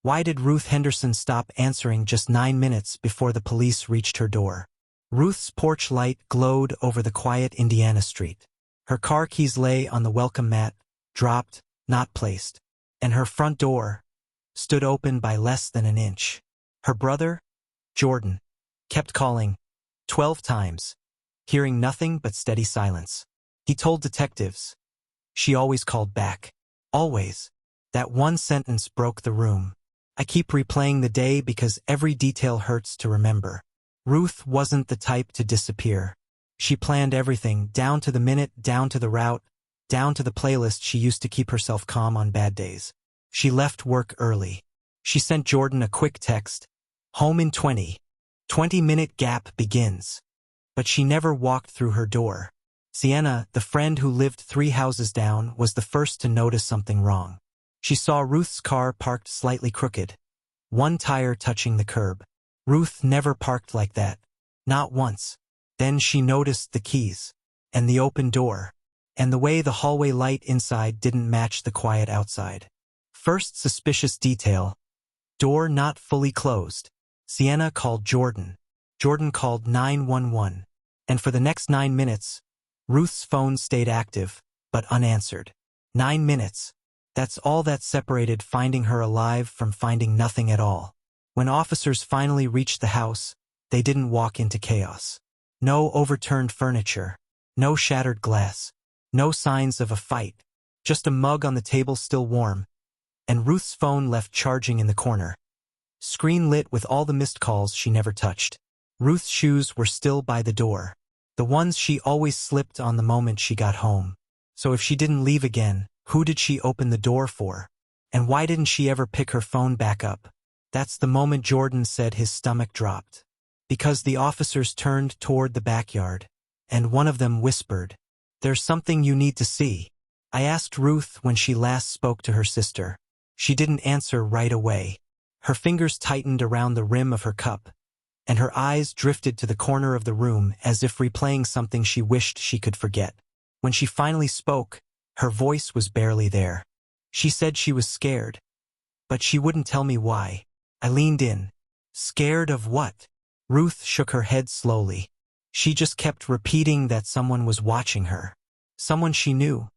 Why did Ruth Henderson stop answering just 9 minutes before the police reached her door? Ruth's porch light glowed over the quiet Indiana street. Her car keys lay on the welcome mat, dropped, not placed, and her front door stood open by less than an inch. Her brother, Jordan, kept calling 12 times, hearing nothing but steady silence. He told detectives. She always called back. Always. That one sentence broke the room. I keep replaying the day because every detail hurts to remember. Ruth wasn't the type to disappear. She planned everything, down to the minute, down to the route, down to the playlist she used to keep herself calm on bad days. She left work early. She sent Jordan a quick text. Home in 20-minute gap begins. But she never walked through her door. Sienna, the friend who lived 3 houses down, was the first to notice something wrong. She saw Ruth's car parked slightly crooked, one tire touching the curb. Ruth never parked like that. Not once. Then she noticed the keys, and the open door, and the way the hallway light inside didn't match the quiet outside. First suspicious detail. Door not fully closed. Sienna called Jordan. Jordan called 911. And for the next 9 minutes, Ruth's phone stayed active, but unanswered. 9 minutes. That's all that separated finding her alive from finding nothing at all. When officers finally reached the house, they didn't walk into chaos. No overturned furniture. No shattered glass. No signs of a fight. Just a mug on the table still warm, and Ruth's phone left charging in the corner. Screen lit with all the missed calls she never touched. Ruth's shoes were still by the door. The ones she always slipped on the moment she got home. So if she didn't leave again, who did she open the door for? And why didn't she ever pick her phone back up? That's the moment Jordan said his stomach dropped. Because the officers turned toward the backyard, and one of them whispered, "There's something you need to see." I asked Ruth when she last spoke to her sister. She didn't answer right away. Her fingers tightened around the rim of her cup, and her eyes drifted to the corner of the room as if replaying something she wished she could forget. When she finally spoke, her voice was barely there. She said she was scared, but she wouldn't tell me why. I leaned in. Scared of what? Ruth shook her head slowly. She just kept repeating that someone was watching her. Someone she knew,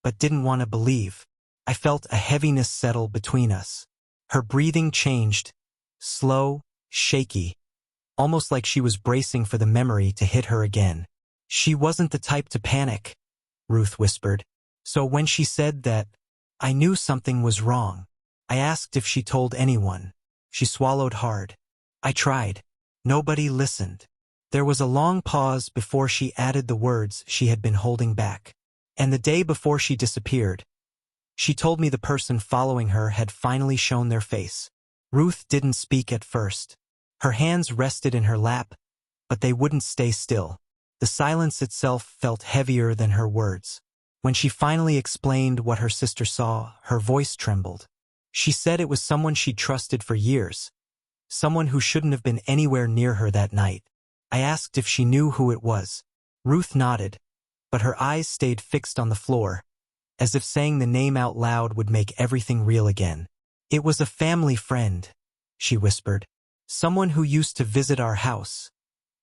but didn't want to believe. I felt a heaviness settle between us. Her breathing changed, slow, shaky, almost like she was bracing for the memory to hit her again. She wasn't the type to panic, Ruth whispered. So when she said that, I knew something was wrong. I asked if she told anyone. She swallowed hard. I tried. Nobody listened. There was a long pause before she added the words she had been holding back. And the day before she disappeared, she told me the person following her had finally shown their face. Ruth didn't speak at first. Her hands rested in her lap, but they wouldn't stay still. The silence itself felt heavier than her words. When she finally explained what her sister saw, her voice trembled. She said it was someone she'd trusted for years. Someone who shouldn't have been anywhere near her that night. I asked if she knew who it was. Ruth nodded, but her eyes stayed fixed on the floor, as if saying the name out loud would make everything real again. It was a family friend, she whispered. Someone who used to visit our house.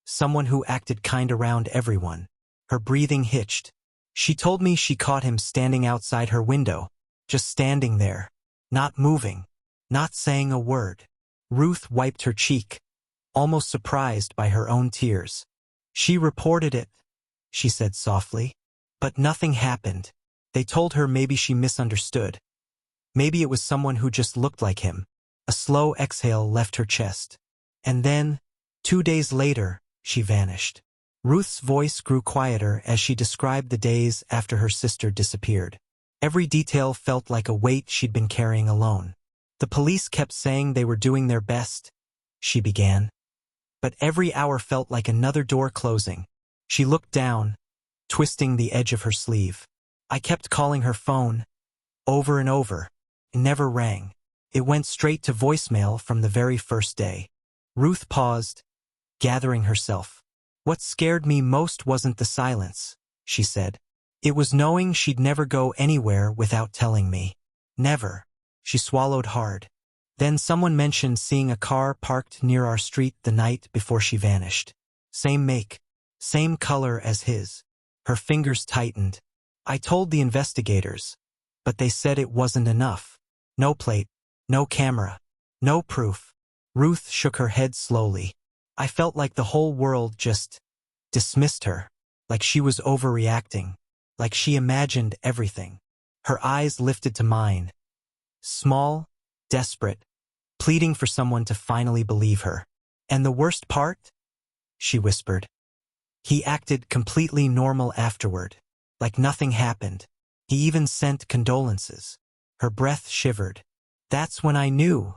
Someone who acted kind around everyone. Her breathing hitched. She told me she caught him standing outside her window, just standing there, not moving, not saying a word. Ruth wiped her cheek, almost surprised by her own tears. She reported it, she said softly. But nothing happened. They told her maybe she misunderstood. Maybe it was someone who just looked like him. A slow exhale left her chest. And then, 2 days later, she vanished. Ruth's voice grew quieter as she described the days after her sister disappeared. Every detail felt like a weight she'd been carrying alone. The police kept saying they were doing their best, she began. But every hour felt like another door closing. She looked down, twisting the edge of her sleeve. I kept calling her phone, over and over. It never rang. It went straight to voicemail from the very first day. Ruth paused, gathering herself. What scared me most wasn't the silence, she said. It was knowing she'd never go anywhere without telling me. Never. She swallowed hard. Then someone mentioned seeing a car parked near our street the night before she vanished. Same make, same color as his. Her fingers tightened. I told the investigators, but they said it wasn't enough. No plate, no camera, no proof. Ruth shook her head slowly. I felt like the whole world just dismissed her, like she was overreacting, like she imagined everything. Her eyes lifted to mine, small, desperate, pleading for someone to finally believe her. And the worst part? She whispered. He acted completely normal afterward, like nothing happened. He even sent condolences. Her breath shivered. That's when I knew.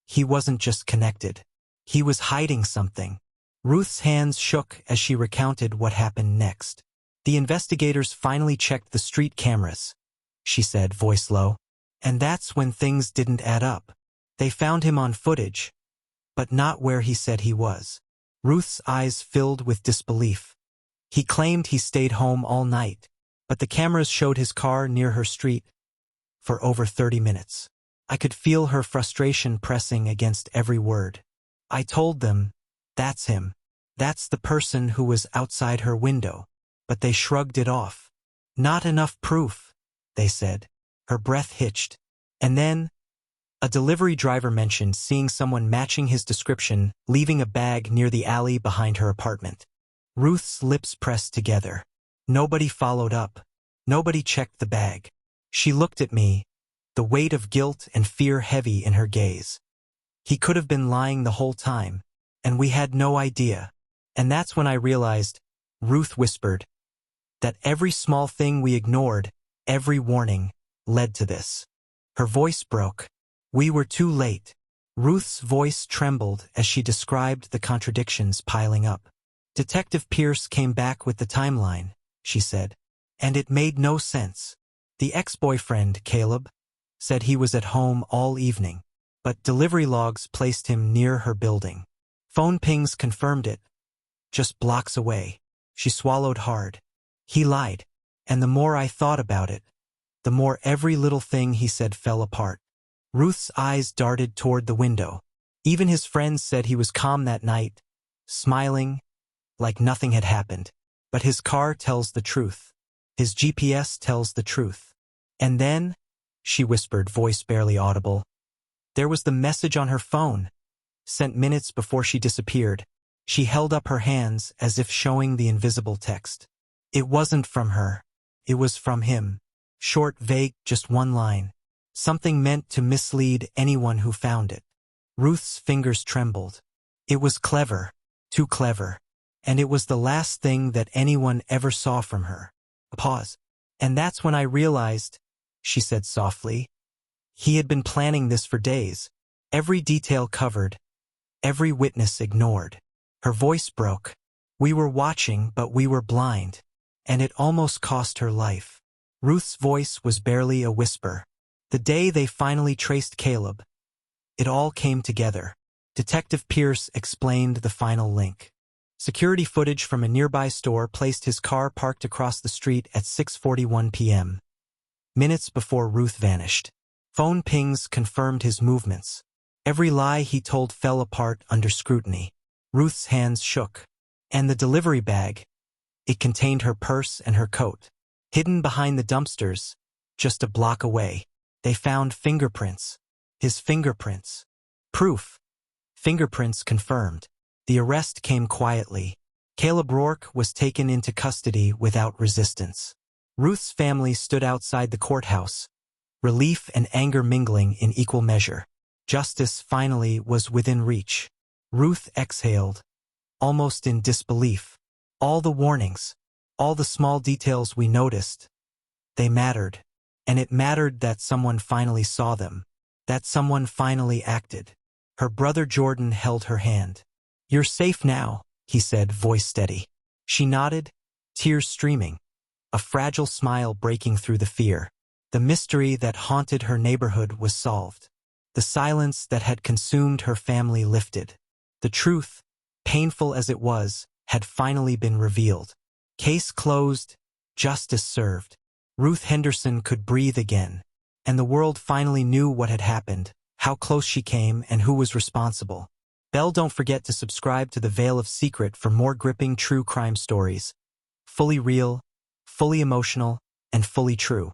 He wasn't just connected. He was hiding something. Ruth's hands shook as she recounted what happened next. The investigators finally checked the street cameras, she said, voice low. And that's when things didn't add up. They found him on footage, but not where he said he was. Ruth's eyes filled with disbelief. He claimed he stayed home all night, but the cameras showed his car near her street for over 30 minutes. I could feel her frustration pressing against every word. I told them, that's him. That's the person who was outside her window. But they shrugged it off. Not enough proof, they said. Her breath hitched. And then, a delivery driver mentioned seeing someone matching his description, leaving a bag near the alley behind her apartment. Ruth's lips pressed together. Nobody followed up. Nobody checked the bag. She looked at me, the weight of guilt and fear heavy in her gaze. He could have been lying the whole time, and we had no idea. And that's when I realized, Ruth whispered, that every small thing we ignored, every warning, led to this. Her voice broke. We were too late. Ruth's voice trembled as she described the contradictions piling up. Detective Pierce came back with the timeline, she said. And it made no sense. The ex-boyfriend, Caleb, said he was at home all evening, but delivery logs placed him near her building. Phone pings confirmed it, just blocks away. She swallowed hard. He lied, and the more I thought about it, the more every little thing he said fell apart. Ruth's eyes darted toward the window. Even his friends said he was calm that night, smiling, like nothing had happened. But his car tells the truth. His GPS tells the truth. And then, she whispered, voice barely audible, there was the message on her phone, sent minutes before she disappeared. She held up her hands as if showing the invisible text. It wasn't from her. It was from him. Short, vague, just one line. Something meant to mislead anyone who found it. Ruth's fingers trembled. It was clever, too clever. And it was the last thing that anyone ever saw from her. A pause. And that's when I realized, she said softly, he had been planning this for days. Every detail covered, every witness ignored. Her voice broke. We were watching, but we were blind. And it almost cost her life. Ruth's voice was barely a whisper. The day they finally traced Caleb, it all came together. Detective Pierce explained the final link. Security footage from a nearby store placed his car parked across the street at 6:41 p.m. minutes before Ruth vanished. Phone pings confirmed his movements. Every lie he told fell apart under scrutiny. Ruth's hands shook. And the delivery bag, it contained her purse and her coat. Hidden behind the dumpsters, just a block away, they found fingerprints. His fingerprints. Proof. Fingerprints confirmed. The arrest came quietly. Caleb Rourke was taken into custody without resistance. Ruth's family stood outside the courthouse, relief and anger mingling in equal measure. Justice finally was within reach. Ruth exhaled, almost in disbelief. All the warnings, all the small details we noticed, they mattered. And it mattered that someone finally saw them, that someone finally acted. Her brother Jordan held her hand. You're safe now, he said, voice steady. She nodded, tears streaming, a fragile smile breaking through the fear. The mystery that haunted her neighborhood was solved. The silence that had consumed her family lifted. The truth, painful as it was, had finally been revealed. Case closed, justice served. Ruth Henderson could breathe again, and the world finally knew what had happened, how close she came, and who was responsible. Don't forget to subscribe to the Veil of Secret for more gripping true crime stories. Fully real, fully emotional, and fully true.